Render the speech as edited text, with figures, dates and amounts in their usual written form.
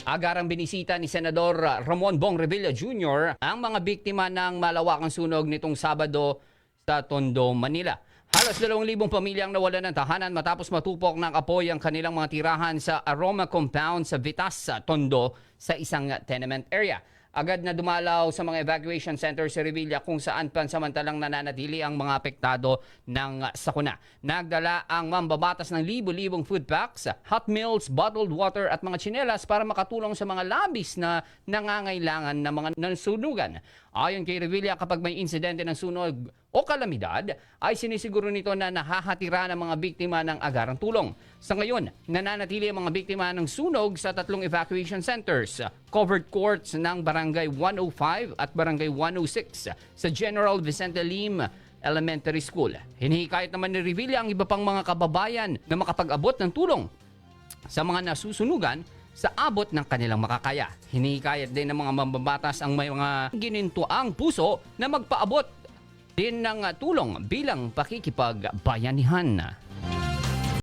Agarang binisita ni Senador Ramon Bong Revilla Jr. ang mga biktima ng malawakang sunog nitong Sabado sa Tondo, Manila. Halos 2,000 pamilyang nawalan ng tahanan matapos matupok ng apoy ang kanilang mga tirahan sa Aroma Compound sa Vitas, Tondo sa isang tenement area. Agad na dumalaw sa mga evacuation center si Revilla kung saan pansamantalang nananatili ang mga apektado ng sakuna. Nagdala ang mambabatas ng libo-libong food packs, hot meals, bottled water at mga tsinelas para makatulong sa mga labis na nangangailangan ng mga nasunugan. Ayon kay Revilla, kapag may insidente ng sunog o kalamidad, ay sinisiguro nito na nahahatira ng mga biktima ng agarang tulong. Sa ngayon, nananatili ang mga biktima ng sunog sa 3 evacuation centers, covered courts ng Barangay 105 at Barangay 106 sa General Vicente Lim Elementary School. Hinihikayat naman ni Revilla ang iba pang mga kababayan na makapag-abot ng tulong sa mga nasusunugan sa abot ng kanilang makakaya. Hinihikayat din ng mga mambabatas ang may mga ginintuang puso na magpaabot din ng tulong bilang pakikipagbayanihan.